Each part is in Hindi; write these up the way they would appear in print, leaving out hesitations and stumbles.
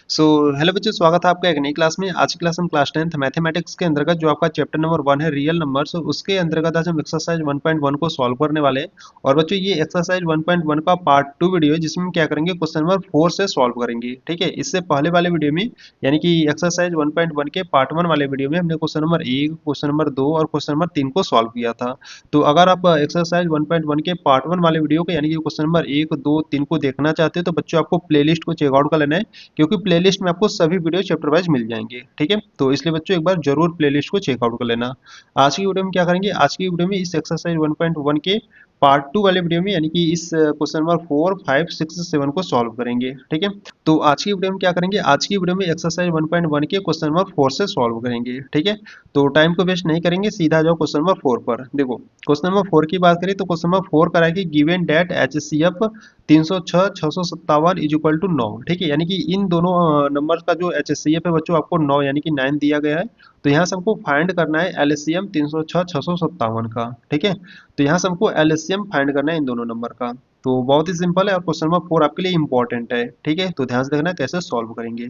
सो हेलो बच्चों, स्वागत है आपका एक नई क्लास में। आज की क्लास हम क्लास 10th मैथमेटिक्स के अंतर्गत जो आपका चैप्टर नंबर 1 है रियल नंबर्स, उसके अंतर्गत आज हम एक्सरसाइज 1.1 को सॉल्व करने वाले हैं। और बच्चों ये एक्सरसाइज 1.1 का पार्ट 2 वीडियो है, जिसमें हम क्या करेंगे, क्वेश्चन नंबर 4 से सॉल्व करेंगे। ठीक है, इससे पहले वाले वीडियो में यानी कि एक्सरसाइज 1.1 के पार्ट 1 वाले वीडियो में हमने क्वेश्चन नंबर 1, क्वेश्चन नंबर 2 और क्वेश्चन नंबर 3 को सॉल्व किया था। तो अगर आप एक्सरसाइज 1.1 के पार्ट 1 वाले वीडियो को यानी कि क्वेश्चन नंबर 1, 2, 3 को देखना चाहते हो तो बच्चों आपको प्लेलिस्ट को चेकआउट कर लेना है, क्योंकि प्लेलिस्ट में आपको सभी वीडियो चैप्टर वाइज मिल जाएंगे। ठीक है, तो इसलिए बच्चों एक बार जरूर प्लेलिस्ट को चेकआउट कर लेना। आज की वीडियो में क्या करेंगे, आज की वीडियो में इस एक्सरसाइज 1.1 के पार्ट 2 वाले वीडियो में यानी कि इस क्वेश्चन नंबर 4, 5, 6, 7 को सॉल्व करेंगे। ठीक है, तो आज की वीडियो में क्या करेंगे, आज की वीडियो में एक्सरसाइज 1.1 के क्वेश्चन नंबर 4 से सॉल्व करेंगे। ठीक है, तो टाइम को वेस्ट नहीं करेंगे, सीधा जाओ क्वेश्चन नंबर 4 पर। देखो क्वेश्चन नंबर 4 की बात करें तो क्वेश्चन नंबर 4 करा है कि given date HCF 306 657 is equal to 9। ठीक है, यानी कि इन दोनों नंबर का जो HCF है बच्चों आपको 9 यानी कि 9 दिया गया है। तो यहाँ से हमको फाइंड करना है LCM 306 657 का। ठीक है, तो यहाँ से हमको LCM फाइंड करना है इन दोनों नंबर का। तो बहुत ही सिंपल है और क्वेश्चन नंबर 4 आपके लिए इंपॉर्टेंट है। ठीक है, तो ध्यान से देखना कैसे सॉल्व करेंगे।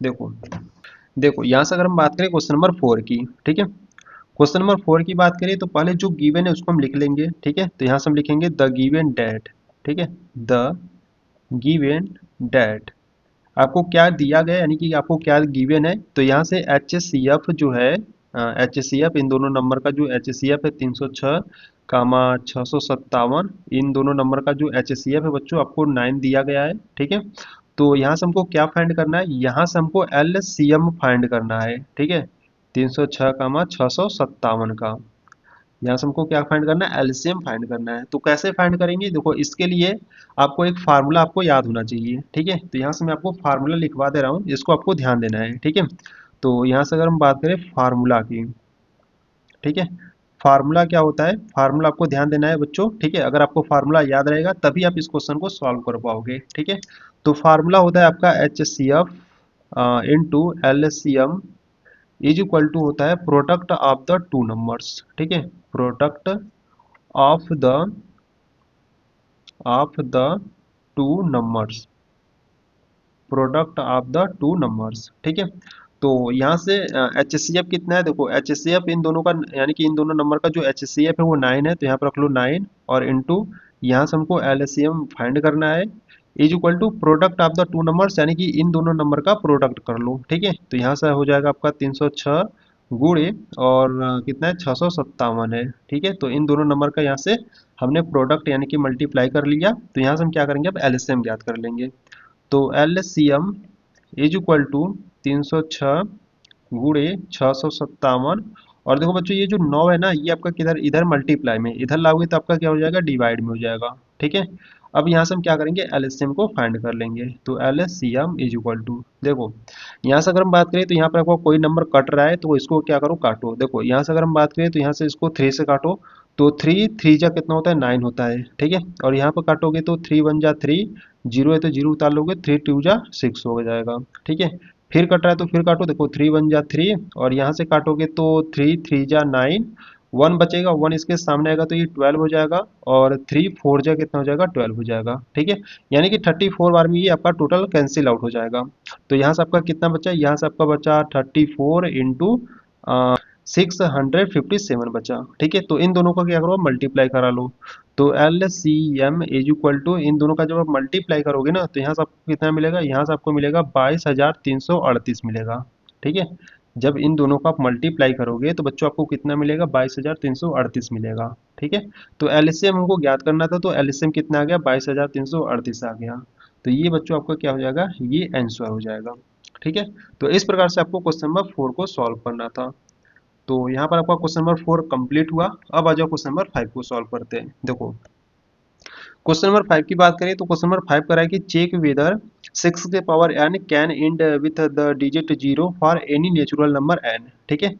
देखो देखो यहाँ से अगर हम बात करें क्वेश्चन नंबर 4 की। ठीक है, क्वेश्चन नंबर 4 की बात करें तो पहले जो गिवन है उसको हम लिख लेंगे। ठीक है, तो यहाँ से हम लिखेंगे द गिवन डेट। ठीक है, द गिवन डेट आपको क्या दिया गया यानी कि आपको क्या गिवन है। तो यहाँ से HCF जो है, HCF इन दोनों नंबर का जो HCF है 306 कामा 657, इन दोनों नंबर का जो HCF है बच्चों आपको 9 दिया गया है। ठीक है, तो यहाँ से हमको क्या फाइंड करना है, यहाँ से हमको LCM फाइंड करना है। ठीक है, 306 कामा 657 का यहाँ से हमको क्या फाइंड करना है, एलसीएम फाइंड करना है। तो कैसे फाइंड करेंगे, देखो इसके लिए आपको एक फार्मूला आपको याद होना चाहिए। ठीक है, तो यहाँ से मैं आपको फार्मूला लिखवा दे रहा हूँ, इसको आपको ध्यान देना है। ठीक है, तो यहाँ से अगर हम बात करें फार्मूला की। ठीक है, फार्मूला क्या होता है, फार्मूला आपको ध्यान देना है बच्चों। ठीक है, अगर आपको फार्मूला याद रहेगा तभी आप इस क्वेश्चन को सॉल्व कर पाओगे। ठीक है, तो फार्मूला होता है आपका HCF into LCM is equal to होता है product of the two numbers. ठीक है, product of the two numbers, product of the two numbers. ठीक है, तो यहाँ से HCF कितना है, देखो HCF इन दोनों का यानी कि इन दोनों नंबर का जो HCF है वो 9 है, तो यहाँ पर रख लो 9 और इनटू यहाँ से हमको LCM फाइंड करना है is equal to product of the two numbers, यानी कि इन दोनों नंबर का प्रोडक्ट कर लो। ठीक है, तो यहाँ से हो जाएगा आपका 306 गुणे और कितना है 657 है। ठीक है, तो इन दोनों नंबर का यहाँ से हमने प्रोडक्ट यानी कि मल्टीप्लाई कर लिया। तो यहाँ से हम क्या करेंगे, अब LCM ज्ञात कर लेंगे। तो LCM इज इक्वल टू 306 गुणे 657। और देखो बच्चों ये जो 9 है ना, ये आपका किधर, इधर मल्टीप्लाई में, इधर लाओगे तो आपका क्या हो जाएगा, डिवाइड में हो जाएगा। ठीक है, अब यहाँ से हम क्या करेंगे, LCM को फाइंड कर लेंगे। तो LCM इज इक्वल टू, देखो यहाँ से अगर हम बात करें तो यहाँ पर आपको कोई नंबर कट रहा है तो इसको क्या करो, काटो। देखो यहाँ से अगर हम बात करें तो यहाँ से इसको 3 से काटो, तो 3 3 जा कितना होता है, 9 होता है। ठीक है, और यहाँ पर काटोगे तो 3 1 जा 3, जीरो है तो जीरो उतार लोगे, 3 2 जा 6 हो जाएगा। ठीक है, फिर कट रहा है तो फिर काटो, देखो 3 1 जा 3 और यहाँ से काटोगे तो 3 3 जा 9, 1 बचेगा, 1 इसके सामने आएगा तो ये 12 हो जाएगा और 3 4 जा कितना हो जाएगा, 12 हो जाएगा। ठीक है, यानी कि 34 बार में ये आपका टोटल कैंसिल आउट हो जाएगा। तो यहाँ से आपका कितना बचा, यहाँ से आपका बचा 34 इंटू 657 बचा। ठीक है, तो इन दोनों का क्या करो, मल्टीप्लाई करा लो। तो LCM इज इक्वल टू, इन दोनों का जब आप मल्टीप्लाई करोगे ना तो यहाँ से आपको कितना मिलेगा, यहाँ से आपको मिलेगा 22,338 मिलेगा। ठीक है, जब इन दोनों का आप मल्टीप्लाई करोगे तो बच्चों आपको कितना मिलेगा, 22,338 मिलेगा। ठीक है, तो LCM हमको ज्ञात करना था, तो LCM कितना आ गया, 22,338 आ गया। तो ये बच्चों आपका क्या हो जाएगा, ये आंसर हो जाएगा। ठीक है, तो इस प्रकार से आपको क्वेश्चन नंबर 4 को सॉल्व करना था। तो यहाँ पर आपका क्वेश्चन नंबर 4 कंप्लीट हुआ। अब आ जाओ क्वेश्चन नंबर 5 को सॉल्व करते हैं। देखो क्वेश्चन नंबर 5 की बात करें तो क्वेश्चन नंबर 5 करा है कि चेक वेदर 6 के power n can and with the digit 0 for any natural number n। ठीक है,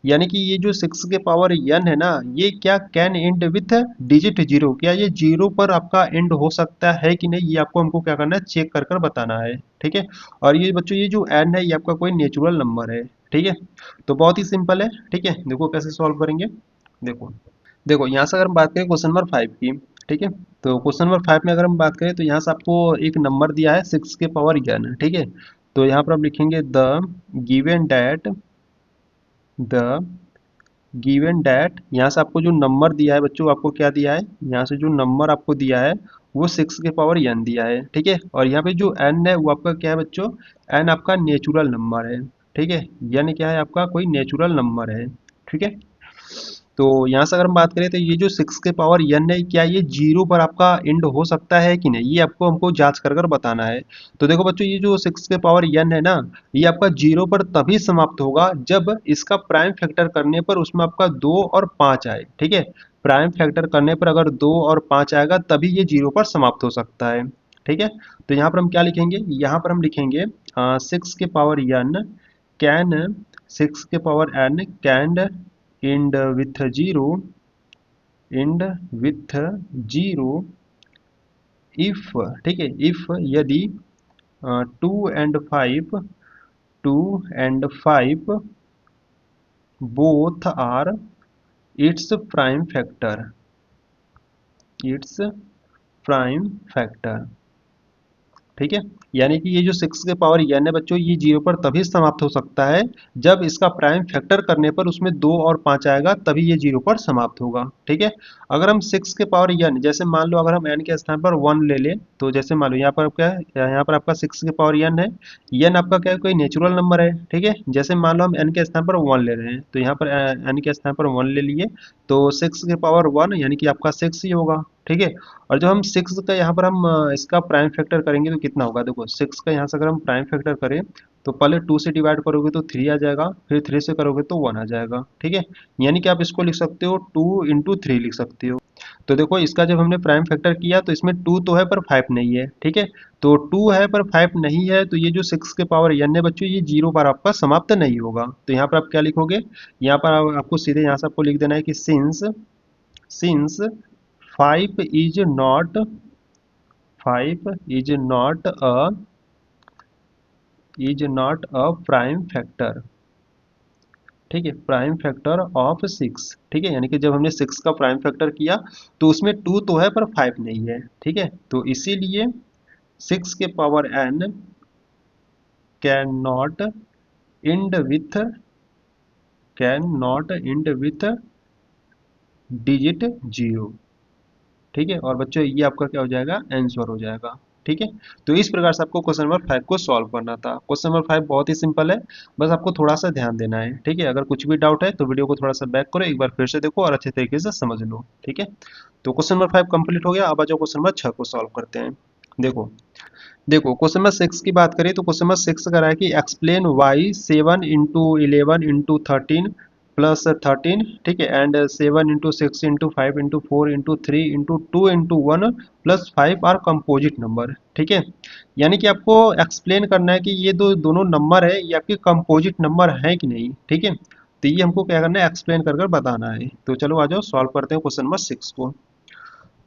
यानी कि ये जो 6 के पावर n है ना, ये क्या कैन एंड विथ डिजिट 0, क्या ये 0 पर आपका एंड हो सकता है कि नहीं, ये आपको हमको क्या करना है, चेक कर कर बताना है। ठीक है, और ये बच्चों ये जो n है ये आपका कोई नेचुरल नंबर है। ठीक है, तो बहुत ही सिंपल है। ठीक है, देखो कैसे सॉल्व करेंगे। देखो देखो यहाँ से अगर हम बात करें क्वेश्चन नंबर 5 की। ठीक है, तो क्वेश्चन नंबर 5 में अगर हम बात करें तो यहाँ से आपको एक नंबर दिया है 6 के पावर n। ठीक है, तो यहाँ पर आप लिखेंगे given that the given that, यहाँ से आपको जो नंबर दिया है बच्चों, आपको क्या दिया है, यहाँ से जो नंबर आपको दिया है वो 6 के पावर n दिया है, ठीक है। और यहाँ पे जो n है वो आपका क्या है बच्चों, n आपका नेचुरल नंबर है, ठीक है। यानी क्या है, आपका कोई नेचुरल नंबर है, ठीक है। तो यहाँ से अगर हम बात करें तो ये जो 6 के पावर n है, क्या ये जीरो पर आपका एंड हो सकता है कि नहीं, ये आपको हमको जांच कर कर बताना है। तो देखो बच्चों, ये जो 6 के पावर n है ना, ये आपका जीरो पर तभी समाप्त होगा जब इसका प्राइम फैक्टर करने पर उसमें आपका 2 और 5 आए, ठीक है। प्राइम फैक्टर करने पर अगर 2 और 5 आएगा तभी ये जीरो पर समाप्त हो सकता है, ठीक है। तो यहाँ पर हम क्या लिखेंगे, यहाँ पर हम लिखेंगे 6 के पावर n कैन 6 के power n can end with zero end with zero if, ठीक है, if यदि 2 and 5 both are its prime factor, its prime factor, ठीक है। यानी कि ये जो 6 के पावर n है बच्चों, ये जीरो पर तभी समाप्त हो सकता है जब इसका प्राइम फैक्टर करने पर उसमें 2 और 5 आएगा, तभी ये जीरो पर समाप्त होगा, ठीक है। अगर हम 6 के पावर n, जैसे मान लो अगर हम n के स्थान पर 1 ले लें, तो जैसे मान लो यहाँ पर क्या है, यहाँ पर आपका 6 के पावर n है, n आपका क्या है, कोई नेचुरल नंबर है, ठीक है। जैसे मान लो हम n के स्थान पर 1 ले रहे हैं, तो यहाँ पर n के स्थान पर 1 ले लिए, तो 6 के पावर 1 यानी कि आपका 6 ही होगा, ठीक है। और जब हम 6 का यहाँ पर हम इसका प्राइम फैक्टर करेंगे तो कितना होगा, देखो 6 का यहाँ से अगर हम प्राइम फैक्टर करें तो पहले 2 से डिवाइड करोगे तो 3 आ जाएगा, फिर 3 से करोगे तो 1 आ जाएगा, ठीक है। यानी कि आप इसको लिख सकते हो 2 × 3 लिख सकते हो। तो देखो इसका जब हमने प्राइम फैक्टर किया तो इसमें 2 तो है पर 5 नहीं है, ठीक है। तो 2 है पर 5 नहीं है, तो ये जो 6 के पावर n है बच्चों, ये जीरो पर आपका समाप्त नहीं होगा। तो यहाँ पर आप क्या लिखोगे, यहाँ पर आपको सीधे यहाँ से आपको लिख देना है कि since 5 is not a prime factor, ठीक है, प्राइम फैक्टर ऑफ 6, ठीक है। यानी कि जब हमने 6 का प्राइम फैक्टर किया तो उसमें 2 तो है पर 5 नहीं है, ठीक है। तो इसीलिए 6 के power n can not end with digit zero, ठीक है। और बच्चों ये आपका क्या हो जाएगा, आंसर हो जाएगा, ठीक है। तो इस प्रकार से आपको क्वेश्चन नंबर 5 को सॉल्व करना था। क्वेश्चन नंबर 5 बहुत ही सिंपल है, बस आपको थोड़ा सा ध्यान देना है, ठीक है। अगर कुछ भी डाउट है तो वीडियो को थोड़ा सा बैक करो, एक बार फिर से देखो और अच्छे तरीके से समझ लो, ठीक है। तो क्वेश्चन नंबर 5 कंप्लीट हो गया। अब आ जाओ क्वेश्चन नंबर 6 को सॉल्व करते हैं। देखो देखो क्वेश्चन नंबर 6 की बात करें तो क्वेश्चन नंबर 6 कह रहा है कि एक्सप्लेन वाई 7 × 11 × 13 प्लस 13, ठीक है, and 7 × 6 × 5 × 4 × 3 × 2 × 1 plus 5 are composite number, ठीक है। यानी कि आपको एक्सप्लेन करना है कि ये दोनों नंबर है ये आपके कंपोजिट नंबर है कि नहीं, ठीक है। तो ये हमको क्या करना है, एक्सप्लेन कर कर बताना है। तो चलो आ जाओ सॉल्व करते हैं क्वेश्चन नंबर 6 को।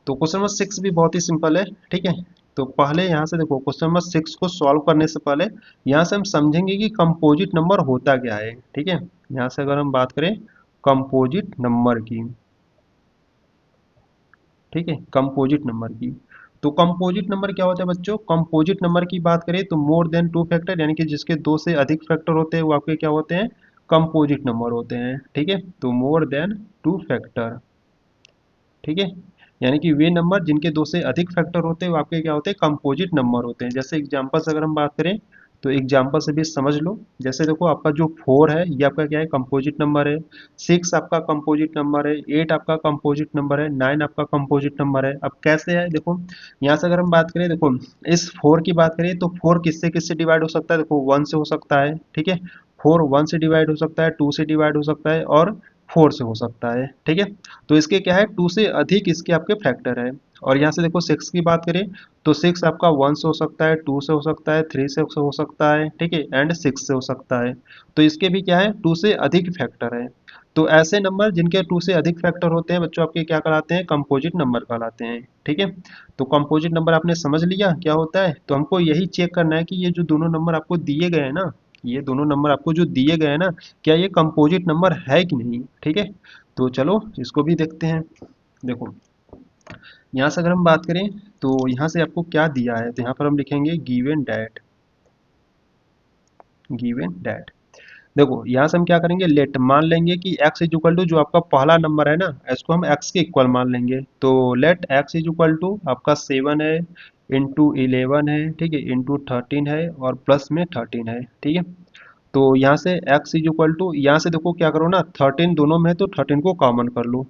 तो क्वेश्चन नंबर 6 भी बहुत ही सिंपल है, ठीक है। तो पहले यहाँ से देखो क्वेश्चन नंबर 6 को सॉल्व करने से पहले यहाँ से हम समझेंगे कि कंपोजिट नंबर होता क्या है, ठीक है। यहाँ से अगर हम बात करें कंपोजिट नंबर की, ठीक है, कंपोजिट नंबर की, तो कंपोजिट नंबर क्या होता है बच्चों, कंपोजिट नंबर की बात करें तो मोर देन 2 फैक्टर, यानी कि जिसके 2 से अधिक फैक्टर होते हैं वो आपके क्या होते हैं, कंपोजिट नंबर होते हैं, ठीक है। तो मोर देन 2 फैक्टर, ठीक है। यानी कि वे नंबर जिनके 2 से अधिक फैक्टर होते हैं वो आपके क्या होते हैं, कंपोजिट नंबर होते हैं। जैसे एग्जांपल से अगर हम बात करें तो एग्जांपल से भी समझ लो। जैसे देखो आपका जो 4 है ये आपका क्या है, कंपोजिट नंबर है। 6 आपका कंपोजिट नंबर है। 8 आपका कंपोजिट नंबर है। 9 आपका कंपोजिट नंबर है। अब कैसे है देखो, यहाँ से अगर हम बात करें, देखो इस 4 की बात करें तो 4 किससे किससे डिवाइड हो सकता है, देखो 1 से हो सकता है, ठीक है। 4 1 से डिवाइड हो सकता है, 2 से डिवाइड हो सकता है और 4 से हो सकता है, ठीक है। तो इसके क्या है, 2 से अधिक इसके आपके फैक्टर है। और यहाँ से देखो 6 की बात करें तो 6 आपका 1 से हो सकता है, 2 से हो सकता है, 3 से हो सकता है, ठीक है, एंड 6 से हो सकता है। तो इसके भी क्या है, 2 से अधिक फैक्टर है। तो ऐसे नंबर जिनके 2 से अधिक फैक्टर होते हैं बच्चों आपके क्या कहलाते हैं, कंपोजिट नंबर कहलाते हैं, ठीक है। तो कंपोजिट नंबर आपने समझ लिया क्या होता है। तो हमको यही चेक करना है कि ये जो दोनों नंबर आपको दिए गए हैं ना, ये दोनों नंबर आपको जो दिए गए हैं ना, क्या ये कंपोजिट नंबर है कि नहीं, ठीक है। तो चलो इसको भी देखते हैं। देखो यहाँ से अगर हम बात करें तो यहाँ से आपको क्या दिया है, तो यहाँ पर हम लिखेंगे गिवन डैट, गिवन दैट। देखो यहाँ से हम क्या करेंगे, लेट मान लेंगे कि x इज इक्वल टू जो आपका पहला नंबर है ना, इसको हम x के इक्वल मान लेंगे। तो let x is equal to आपका 7 है, इंटू 11 है, ठीक है, इंटू 13 है, और प्लस में 13 है, ठीक है। तो यहाँ से x इज इक्वल टू, यहाँ से देखो क्या करो ना, 13 दोनों में है तो 13 को कॉमन कर लो।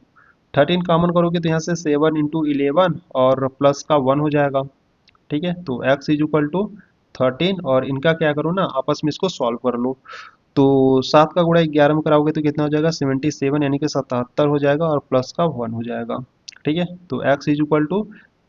13 कॉमन करोगे तो यहाँ से 7 इंटू 11 और प्लस का 1 हो जाएगा, ठीक है। तो x इज इक्वल टू 13, और इनका क्या करो ना, आपस में इसको सॉल्व कर लो। तो 7 का गुणा 11 में कराओगे तो कितना हो जाएगा, 77, यानी कि 77 हो जाएगा, और प्लस का 1 हो जाएगा, ठीक है। तो x इज इक्वल टू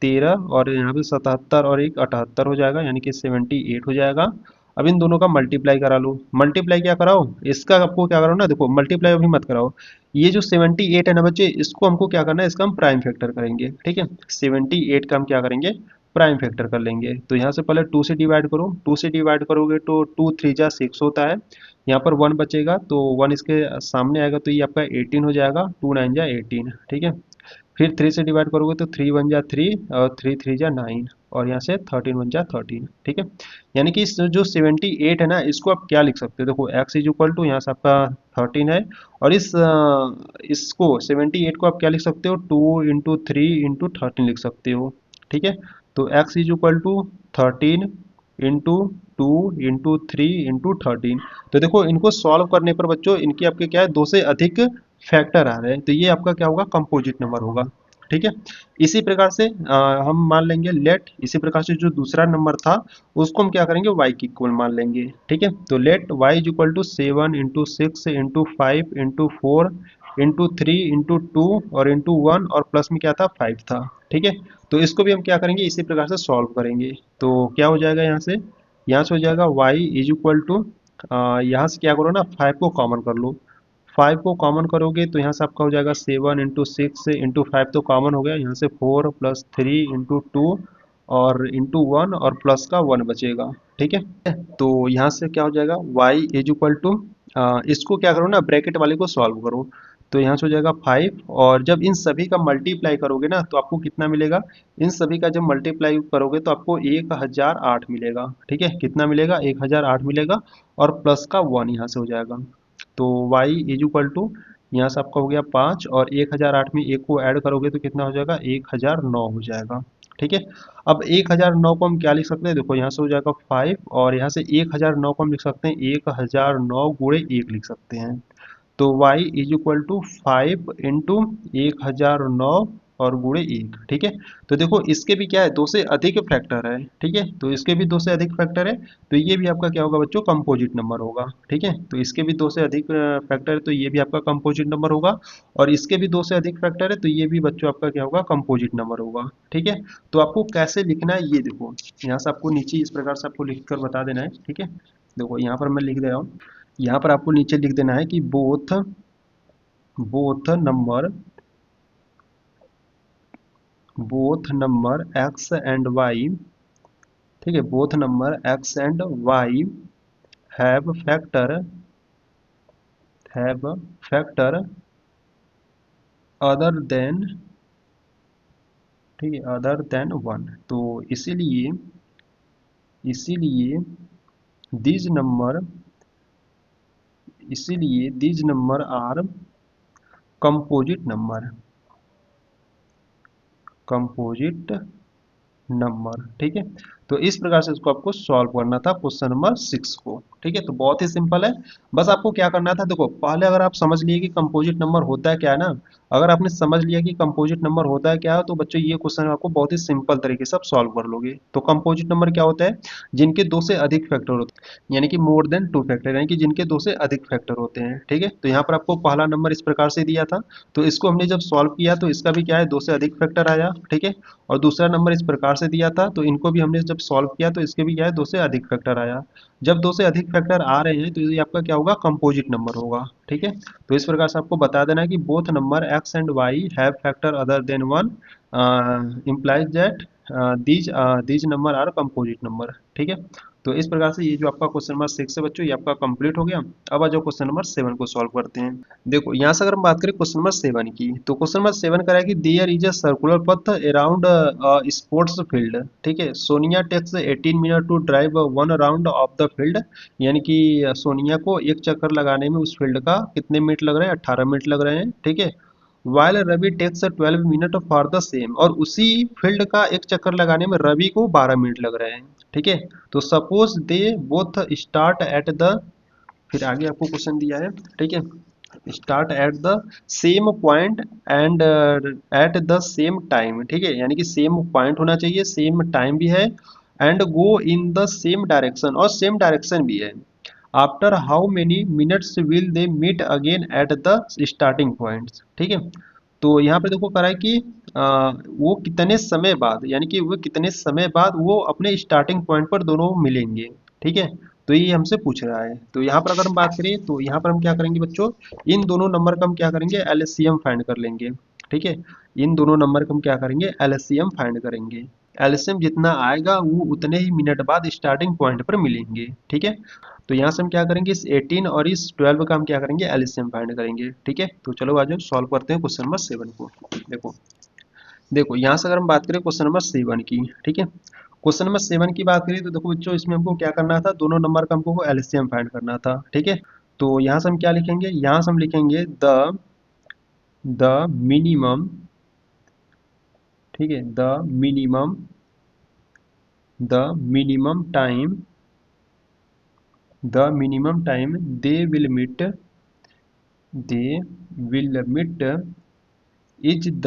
13, और यहाँ पे 77 और एक 78 हो जाएगा, यानी कि 78 हो जाएगा। अब इन दोनों का मल्टीप्लाई करा लो। मल्टीप्लाई क्या कराओ, इसका आपको क्या करो ना, देखो मल्टीप्लाई अभी मत कराओ। ये जो 78 है ना बच्चे, इसको हमको क्या करना है, इसका हम प्राइम फैक्टर करेंगे, ठीक है। 78 का हम क्या करेंगे, प्राइम फैक्टर कर लेंगे। तो यहाँ से पहले 2 से डिवाइड करो, 2 से डिवाइड करोगे तो 2 3 जा 6 होता है, यहाँ पर 1 बचेगा तो 1 इसके सामने आएगा, तो ये आपका 18 हो जाएगा, 2 9 जा 18, ठीक है। फिर 3 से डिवाइड करोगे तो 3 1 जा 3, और 3 3 जा 9, और यहाँ से 13 1 जा 13, ठीक है। यानी कि इस जो 78 है ना, इसको आप क्या लिख सकते हो, देखो x इज इक्वल टू यहाँ से आपका 13 है, और इसको 78 को आप क्या लिख सकते हो, 2 इंटू 3 इंटू 13 लिख सकते हो, ठीक है। तो x is equal to 13 into 2 into 3 into 13। तो देखो इनको सॉल्व करने पर बच्चों, इनकी आपके क्या है, दो से अधिक फैक्टर आ रहे हैं, तो ये आपका क्या होगा, कंपोजिट नंबर होगा, ठीक है। इसी प्रकार से हम मान लेंगे लेट, इसी प्रकार से जो दूसरा नंबर था उसको हम क्या करेंगे, y की इक्वल मान लेंगे, ठीक है। तो let y is equal to 7 into 6 into 5 into 4 into 3 into 2 और इंटू 1, और प्लस में क्या था, 5 था, ठीक है। तो इसको भी हम क्या करेंगे, इसी प्रकार से सॉल्व करेंगे। तो क्या हो जाएगा, यहाँ से हो जाएगा y इज इक्वल टू, यहाँ से क्या करो ना, 5 को कॉमन कर लो। 5 को कॉमन करोगे तो यहाँ से आपका हो जाएगा 7 इंटू 6 इंटू 5, तो कॉमन हो गया, यहाँ से 4 प्लस 3 इंटू 2 और इंटू 1, और प्लस का 1 बचेगा, ठीक है। तो यहाँ से क्या हो जाएगा, y इज इक्वल टू, इसको क्या करो ना, ब्रैकेट वाले को सॉल्व करो। तो यहाँ से हो जाएगा 5, और जब इन सभी का मल्टीप्लाई करोगे ना तो आपको कितना मिलेगा, इन सभी का जब मल्टीप्लाई करोगे तो आपको 1008 मिलेगा, ठीक है। कितना मिलेगा, 1008 मिलेगा, और प्लस का 1 यहाँ से हो जाएगा। तो y इज इक्वल टू, यहाँ से आपका हो गया 5, और 1008 में एक को ऐड करोगे तो कितना हो जाएगा, 1009 हो जाएगा, ठीक है। अब 1009 को हम क्या लिख सकते हैं, देखो यहाँ से हो जाएगा 5, और यहाँ से 1009 को हम लिख सकते हैं 1009 गुणे 1 लिख सकते हैं। तो y is equal to 5 into 1009 और गुणे 1, ठीक है। तो देखो इसके भी क्या है, दो से अधिक फैक्टर है, ठीक है। तो इसके भी दो से अधिक फैक्टर है, तो ये भी आपका क्या होगा बच्चों, कंपोजिट नंबर होगा, ठीक है। तो इसके भी दो से अधिक फैक्टर है, तो ये भी आपका कंपोजिट नंबर होगा, और इसके भी दो से अधिक फैक्टर है, तो ये भी बच्चों आपका क्या होगा, कंपोजिट नंबर होगा, ठीक है। तो आपको कैसे लिखना है, ये देखो यहाँ से आपको नीचे इस प्रकार से आपको लिख कर बता देना है, ठीक है। देखो यहाँ पर मैं लिख दे रहा हूँ, यहाँ पर आपको नीचे लिख देना है कि both both number both number x and y, ठीक है, both number x and y have factor other than, ठीक है, अदर देन 1। तो इसीलिए दीज नंबर इसीलिए these number are composite composite number, ठीक है। तो इस प्रकार से इसको आपको सॉल्व करना था, क्वेश्चन नंबर 6 को, ठीक है। तो बहुत ही सिंपल है, बस आपको क्या करना था, देखो पहले अगर आप समझ लिए कि कंपोजिट नंबर होता है क्या है ना, अगर आपने समझ लिया कि कंपोजिट नंबर होता है क्या है, तो बच्चों ये क्वेश्चन आपको बहुत ही सिंपल तरीके से आप सॉल्व कर लोगे। तो कंपोजिट नंबर क्या होता है, जिनके दो से अधिक फैक्टर होते हैं, यानी कि मोर देन 2 फैक्टर, यानी कि जिनके दो से अधिक फैक्टर होते हैं, ठीक है। तो यहाँ पर आपको पहला नंबर इस प्रकार से दिया था, तो इसको हमने जब सॉल्व किया तो इसका भी क्या है, दो से अधिक फैक्टर आया, ठीक है। और दूसरा नंबर इस प्रकार से दिया था, तो इनको भी हमने जब सॉल्व किया तो इसके भी क्या है, दो से अधिक फैक्टर आया। जब दो से अधिक फैक्टर आ रहे हैं तो ये आपका क्या होगा, कंपोजिट नंबर होगा, ठीक है। तो इस प्रकार से आपको बता देना है कि both number x and y have factor other than 1 implies that these number are composite number, ठीक है। तो इस प्रकार से ये जो आपका क्वेश्चन नंबर 6 है बच्चों, ये आपका कंप्लीट हो गया। अब आ जाओ क्वेश्चन नंबर 7 को सॉल्व करते हैं। देखो यहाँ से अगर हम बात करें क्वेश्चन नंबर 7 की, तो क्वेश्चन नंबर 7 कह रहा है कि there is a circular path around sports field. ठीक है, Sonia takes 18 minute to drive one round of the field. यानी कि सोनिया को एक चक्कर लगाने में उस फील्ड का कितने मिनट लग रहे हैं, 18 मिनट लग रहे हैं। ठीक है, while Ravi takes 12 minute for the same, और उसी फील्ड का एक चक्कर लगाने में रवि को 12 मिनट लग रहे हैं। ठीक है, तो suppose they both start at the, फिर आगे आपको क्वेश्चन दिया है। ठीक है, start at the same point and at the same time. ठीक है, यानी कि सेम पॉइंट होना चाहिए, सेम टाइम भी है, and go in the same direction, और सेम डायरेक्शन भी है। After how many minutes will they meet again at the starting point. ठीक है, तो यहाँ पे देखो करा है कि वो कितने समय बाद, यानी कि वो कितने समय बाद वो अपने स्टार्टिंग पॉइंट पर दोनों मिलेंगे। ठीक है, तो ये हमसे पूछ रहा है। तो यहाँ पर अगर हम बात करें तो यहाँ पर हम क्या करेंगे बच्चों, इन दोनों नंबर का हम क्या करेंगे, एलसीएम फाइंड कर लेंगे। ठीक है, इन दोनों नंबर का हम क्या करेंगे, एलसीएम फाइंड करेंगे। एलसीएम जितना आएगा वो उतने ही मिनट बाद स्टार्टिंग पॉइंट पर मिलेंगे। ठीक है, तो यहाँ से हम क्या करेंगे, इस 18 और इस 12 का हम क्या करेंगे, एलसीएम फाइंड करेंगे। ठीक है, तो चलो आज हम सॉल्व करते हैं क्वेश्चन नंबर 7 को। देखो देखो यहाँ से अगर हम बात करें क्वेश्चन नंबर 7 की। ठीक है, क्वेश्चन नंबर 7 की बात करें तो देखो बच्चों, इसमें हमको क्या करना था, दोनों नंबर का हमको एलसीएम फाइंड करना था। ठीक है, तो यहाँ से हम क्या लिखेंगे, यहाँ से हम लिखेंगे द मिनिमम। ठीक है, the minimum time, they will meet, they will meet is the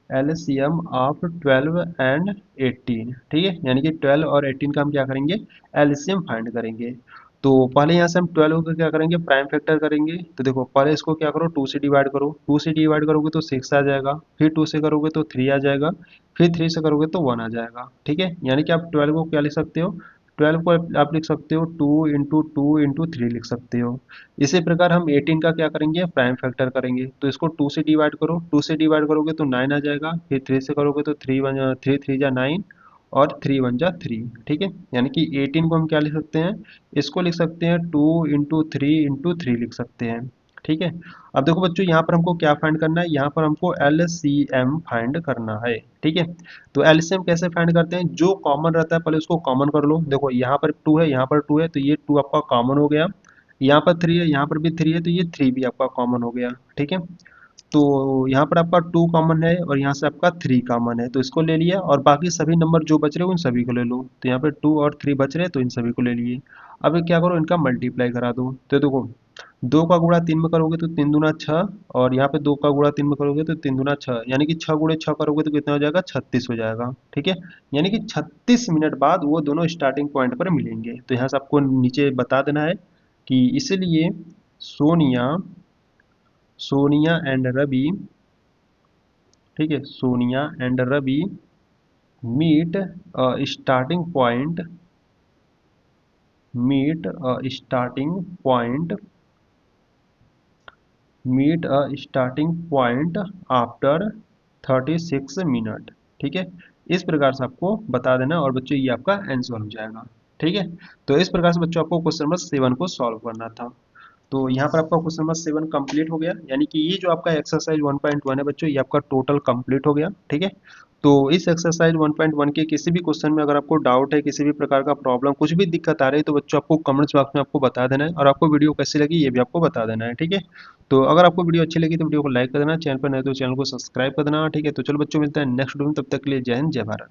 LCM of 12 and 18। ठीक है, यानी कि 12 और 18 का हम क्या करेंगे, एलसीएम फाइंड करेंगे। तो पहले यहाँ से हम 12 को क्या करेंगे, प्राइम फैक्टर करेंगे। तो देखो पहले इसको क्या करो, 2 से डिवाइड करो, 2 से डिवाइड करोगे तो 6 आ जाएगा, फिर 2 से करोगे तो 3 आ जाएगा, फिर 3 से करोगे तो 1 आ जाएगा। ठीक है, यानी कि आप 12 को क्या लिख सकते हो, 12 को आप लिख सकते हो 2 × 2 × 3 लिख सकते हो। इसी प्रकार हम 18 का क्या करेंगे, प्राइम फैक्टर करेंगे। तो इसको 2 से डिवाइड करो, 2 से डिवाइड करोगे तो 9 आ जाएगा, फिर 3 से करोगे तो 3 3 जा 9, और 3 1 जा 3। ठीक है, यानी कि 18 को हम क्या लिख सकते हैं, इसको लिख सकते हैं 2 × 3 × 3 लिख सकते हैं। ठीक है, अब देखो बच्चों यहाँ पर हमको क्या फाइंड करना है, यहाँ पर हमको एलसीएम फाइंड करना है। ठीक है, तो एलसीएम कैसे फाइंड करते हैं, जो कॉमन रहता है पहले उसको कॉमन कर लो। देखो यहाँ पर 2 है, यहाँ पर 2 है, तो ये 2 आपका कॉमन हो गया। यहाँ पर 3 है, यहाँ पर भी 3 है, तो ये 3 भी आपका कॉमन हो गया। ठीक है, तो यहाँ पर आपका 2 कॉमन है और यहाँ से आपका 3 कॉमन है, तो इसको ले लिया, और बाकी सभी नंबर जो बच रहे हैं उन सभी को ले लो। तो यहाँ पे 2 और 3 बच रहे हैं, तो इन सभी को ले लिए। अब क्या करो, इनका मल्टीप्लाई करा दो। तो देखो 2 का गुणा 3 में करोगे तो 3 दूना 6, और यहाँ पे 2 का गुणा 3 में करोगे तो 3 दूना 6, यानी कि 6 गुणे 6 करोगे तो कितना हो जाएगा, 36 हो जाएगा। ठीक है, यानी कि 36 मिनट बाद वो दोनों स्टार्टिंग पॉइंट पर मिलेंगे। तो यहाँ से आपको नीचे बता देना है कि इसलिए सोनिया सोनिया एंड रवि, ठीक है, Sonia and Ravi meet starting point, meet starting point meet a starting point after 36 minute. ठीक है, इस प्रकार से आपको बता देना, और बच्चों ये आपका आंसर हो जाएगा। ठीक है, तो इस प्रकार से बच्चों आपको क्वेश्चन नंबर 7 को सॉल्व करना था। तो यहाँ पर आपका क्वेश्चन नंबर 7 कंप्लीट हो गया, यानी कि ये जो आपका एक्सरसाइज 1.1 है बच्चों, ये आपका टोटल कंप्लीट हो गया। ठीक है, तो इस एक्सरसाइज 1.1 के किसी भी क्वेश्चन में अगर आपको डाउट है, किसी भी प्रकार का प्रॉब्लम, कुछ भी दिक्कत आ रही है, तो बच्चों आपको कमेंट्स बॉक्स में आपको बता देना है, और आपको वीडियो कैसी लगी ये भी आपको बता देना है। ठीक है, तो अगर आपको वीडियो अच्छी लगी तो वीडियो को लाइक कर देना, चैनल पर नए तो चैनल को सब्सक्राइब कर देना। ठीक है, तो चलो बच्चों मिलते हैं नेक्स्ट वीडियो में, तब तक के लिए जय हिंद जय भारत।